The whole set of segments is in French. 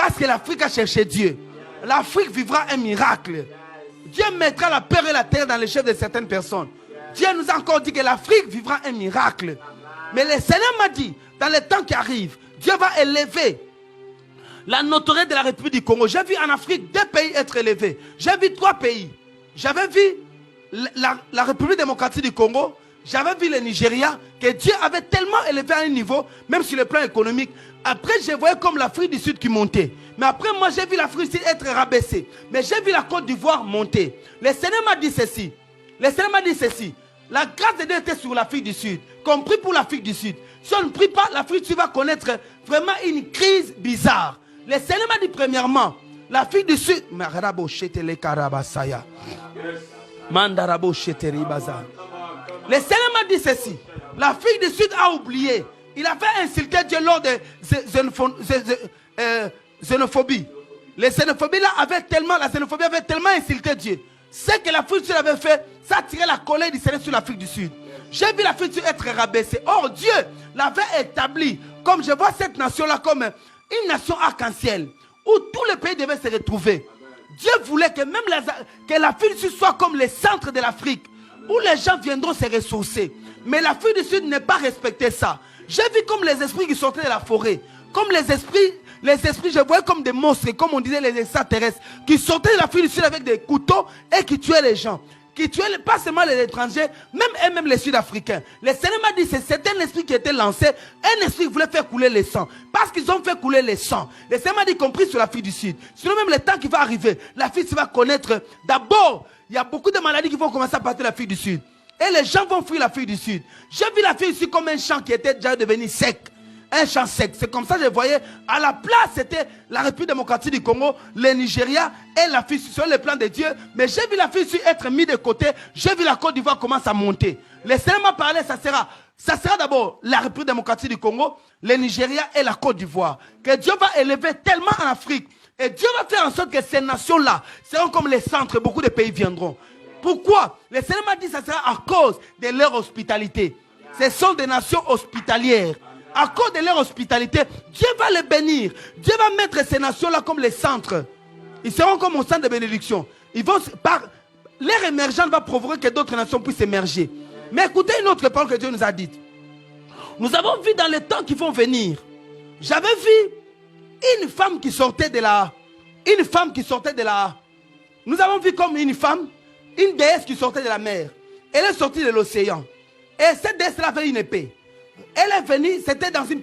Parce que l'Afrique a cherché Dieu. L'Afrique vivra un miracle. Dieu mettra la peur et la terre dans les chefs de certaines personnes. Dieu nous a encore dit que l'Afrique vivra un miracle. Mais le Seigneur m'a dit, dans les temps qui arrivent, Dieu va élever la notoriété de la République du Congo. J'ai vu en Afrique 2 pays être élevés. J'ai vu 3 pays. J'avais vu la République démocratique du Congo. J'avais vu le Nigeria, que Dieu avait tellement élevé à un niveau, même sur le plan économique. Après, je voyais comme l'Afrique du Sud qui montait. Mais après, moi, j'ai vu l'Afrique du Sud être rabaissée. Mais j'ai vu la Côte d'Ivoire monter. Le Seigneur m'a dit ceci. Le Seigneur m'a dit ceci. La grâce de Dieu était sur l'Afrique du Sud, compris pour l'Afrique du Sud. Si on ne prie pas, l'Afrique du Sud va connaître vraiment une crise bizarre. Le Seigneur m'a dit premièrement, l'Afrique du Sud... Le Seigneur m'a dit ceci. L'Afrique du Sud a oublié. Il avait insulté Dieu lors de xénophobie. La xénophobie avait tellement insulté Dieu. Ce que l'Afrique du Sud avait fait, ça a tiré la colère du Seigneur sur l'Afrique du Sud. J'ai vu l'Afrique du Sud être rabaissée. Or, Dieu l'avait établi, comme je vois cette nation-là, comme une nation arc-en-ciel, où tous les pays devaient se retrouver. Dieu voulait que même que l'Afrique du Sud soit comme le centre de l'Afrique, où les gens viendront se ressourcer. Mais l'Afrique du Sud n'a pas respecté ça. J'ai vu comme les esprits qui sortaient de la forêt. Comme les esprits, je voyais comme des monstres, comme on disait les extraterrestres, qui sortaient de l'Afrique du Sud avec des couteaux et qui tuaient les gens. Qui tuaient pas seulement les étrangers, même les Sud-Africains. Le Seigneur m'a dit que c'était un esprit qui était lancé, un esprit qui voulait faire couler le sang. Parce qu'ils ont fait couler le sang. Le Seigneur m'a dit, compris sur l'Afrique du Sud. Sinon même le temps qui va arriver, l'Afrique du Sud va connaître d'abord. Il y a beaucoup de maladies qui vont commencer à partir de l'Afrique du Sud. Et les gens vont fuir l'Afrique du Sud. J'ai vu l'Afrique du Sud comme un champ qui était déjà devenu sec. Un champ sec. C'est comme ça que je voyais. À la place, c'était la République démocratique du Congo, le Nigeria et l'Afrique sur le plan de Dieu. Mais j'ai vu l'Afrique du Sud être mis de côté. J'ai vu la Côte d'Ivoire commencer à monter. Le Seigneur m'a parlé, ça sera d'abord la République démocratique du Congo, le Nigeria et la Côte d'Ivoire. Que Dieu va élever tellement en Afrique. Et Dieu va faire en sorte que ces nations-là seront comme les centres, beaucoup de pays viendront. Pourquoi? Le Seigneur m'a dit que ça sera à cause de leur hospitalité. Ce sont des nations hospitalières. À cause de leur hospitalité, Dieu va les bénir. Dieu va mettre ces nations-là comme les centres. Ils seront comme au centre de bénédiction. Leur émergence va provoquer que d'autres nations puissent émerger. Mais écoutez une autre parole que Dieu nous a dite. Nous avons vu dans les temps qui vont venir. J'avais vu une femme qui sortait de la... Nous avons vu comme une femme, une déesse qui sortait de la mer. Elle est sortie de l'océan. Et cette déesse-là avait une épée. Elle est venue, c'était dans un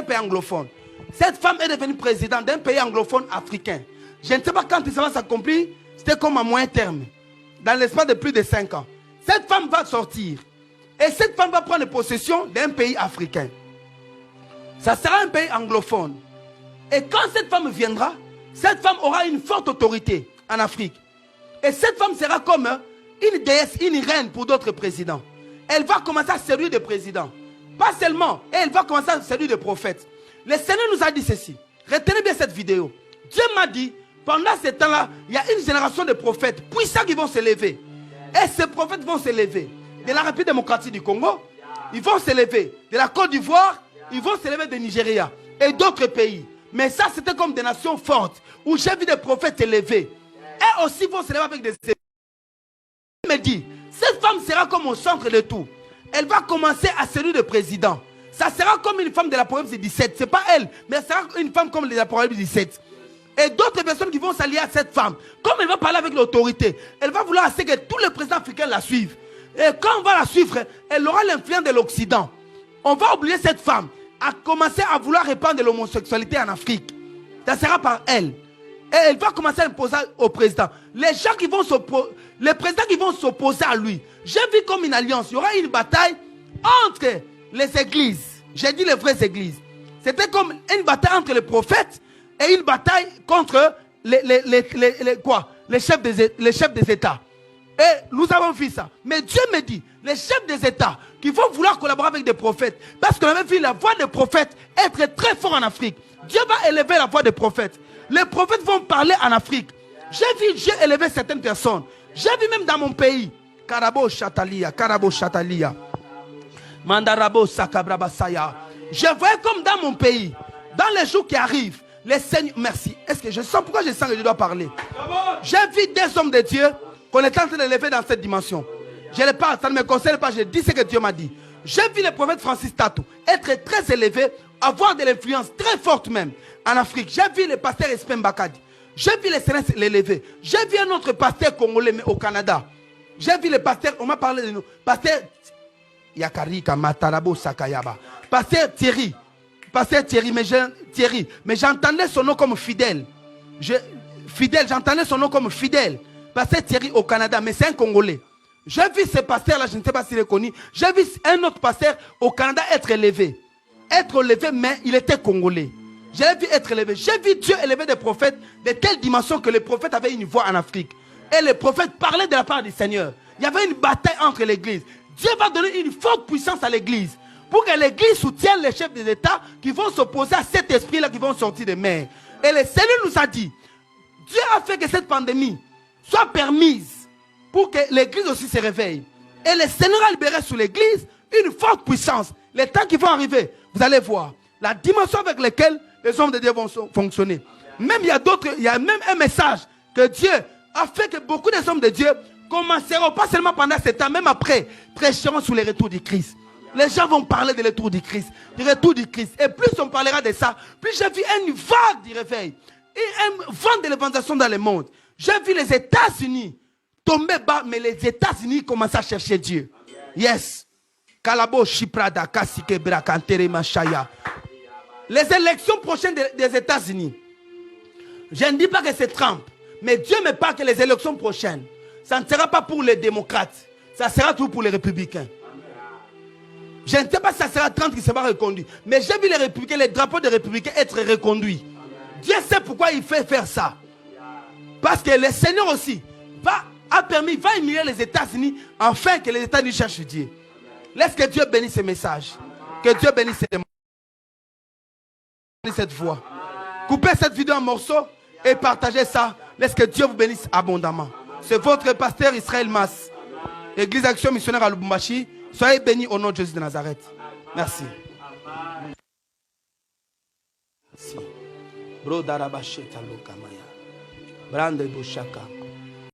pays anglophone. Cette femme est devenue présidente d'un pays anglophone africain. Je ne sais pas quand ça va s'accomplir, c'était comme à moyen terme. Dans l'espace de plus de 5 ans. Cette femme va sortir. Et cette femme va prendre possession d'un pays africain. Ça sera un pays anglophone. Et quand cette femme viendra, cette femme aura une forte autorité en Afrique. Et cette femme sera comme une déesse, une reine pour d'autres présidents. Elle va commencer à séduire des présidents. Pas seulement, et elle va commencer à séduire des prophètes. Le Seigneur nous a dit ceci. Retenez bien cette vidéo. Dieu m'a dit, pendant ce temps-là, il y a une génération de prophètes puissants qui vont se lever. Et ces prophètes vont se lever de la République démocratique du Congo. Ils vont se lever de la Côte d'Ivoire. Ils vont se lever de Nigeria et d'autres pays. Mais ça, c'était comme des nations fortes où j'ai vu des prophètes se lever. Et aussi vont se lever avec des... Il me dit, cette femme sera comme au centre de tout. Elle va commencer à séduire le président. Ça sera comme une femme de l'Apocalypse 17. Ce n'est pas elle, mais elle sera une femme comme l'Apocalypse 17. Et d'autres personnes qui vont s'allier à cette femme. Comme elle va parler avec l'autorité, elle va vouloir que tous les présidents africains la suivent. Et quand on va la suivre, elle aura l'influence de l'Occident. On va oublier cette femme à commencer à vouloir répandre l'homosexualité en Afrique. Ça sera par elle. Et elle va commencer à imposer au président. Les gens qui vont s'opposer, les présidents qui vont s'opposer à lui. J'ai vu comme une alliance. Il y aura une bataille entre les églises. J'ai dit les vraies églises. C'était comme une bataille entre les prophètes et une bataille contre les chefs des États. Et nous avons vu ça. Mais Dieu me dit, les chefs des États qui vont vouloir collaborer avec des prophètes, parce qu'on avait vu la voix des prophètes être très fort en Afrique. Dieu va élever la voix des prophètes. Les prophètes vont parler en Afrique. J'ai vu Dieu élever certaines personnes. J'ai vu même dans mon pays. Karabo Chatalia. Mandarabo Sakabrabasaya. Je voyais comme dans mon pays, dans les jours qui arrivent, Les Seigneurs, merci. Est-ce que je sens, pourquoi je sens que je dois parler? J'ai vu des hommes de Dieu qu'on est en train de lever dans cette dimension. Je ne parle, ça ne me concerne pas, je dis ce que Dieu m'a dit. J'ai vu le prophète Francis Tatou être très élevé, avoir de l'influence très forte même en Afrique. J'ai vu le pasteur Espen Bakadi. J'ai vu les Seigneurs l'élever. J'ai vu un autre pasteur congolais au Canada. J'ai vu le pasteur, on m'a parlé de nous, pasteur Yakarika Matarabo Sakayaba. Pasteur Thierry, mais j'entendais son nom comme fidèle. J'entendais son nom comme fidèle. Pasteur Thierry au Canada, mais c'est un Congolais. J'ai vu ce pasteur-là, je ne sais pas s'il est connu. J'ai vu un autre pasteur au Canada être élevé. Être élevé, mais il était Congolais. J'ai vu être élevé. J'ai vu Dieu élever des prophètes de telle dimension que les prophètes avaient une voix en Afrique. Et les prophètes parlaient de la part du Seigneur. Il y avait une bataille entre l'église. Dieu va donner une forte puissance à l'église. Pour que l'église soutienne les chefs des États qui vont s'opposer à cet esprit-là qui vont sortir des mers. Et le Seigneur nous a dit, Dieu a fait que cette pandémie soit permise pour que l'église aussi se réveille. Et le Seigneur a libéré sur l'église une forte puissance. Les temps qui vont arriver, vous allez voir la dimension avec laquelle les hommes de Dieu vont fonctionner. Même il y a même un message que Dieu a fait que beaucoup des hommes de Dieu commenceront, pas seulement pendant ce temps, même après, prêcheront sur le retour du Christ. Les gens vont parler de retour du Christ, du retour du Christ. Et plus on parlera de ça, plus j'ai vu une vague du réveil, et un vent de l'évangélisation dans le monde. J'ai vu les États-Unis tomber bas, mais les États-Unis commencent à chercher Dieu. Yes. Kalabo Shiprada Kasike Brakantere Machaya. Les élections prochaines des États-Unis. Je ne dis pas que c'est Trump, mais Dieu me parle que les élections prochaines, ça ne sera pas pour les démocrates, ça sera tout pour les républicains. Je ne sais pas si ça sera Trump qui sera reconduit, mais j'ai vu les républicains, les drapeaux des républicains être reconduits. Dieu sait pourquoi il fait faire ça. Parce que le Seigneur aussi va humilier les États-Unis afin que les États-Unis cherchent Dieu. Laisse que Dieu bénisse ces messages. Que Dieu bénisse cette voix. Coupez cette vidéo en morceaux et partagez ça. Laisse que Dieu vous bénisse abondamment. C'est votre pasteur Israël Mas. Église Action Missionnaire à Lubumbashi. Soyez bénis au nom de Jésus de Nazareth. Merci. Merci. Bro Darabashe Talokamaya. Brande Bushaka.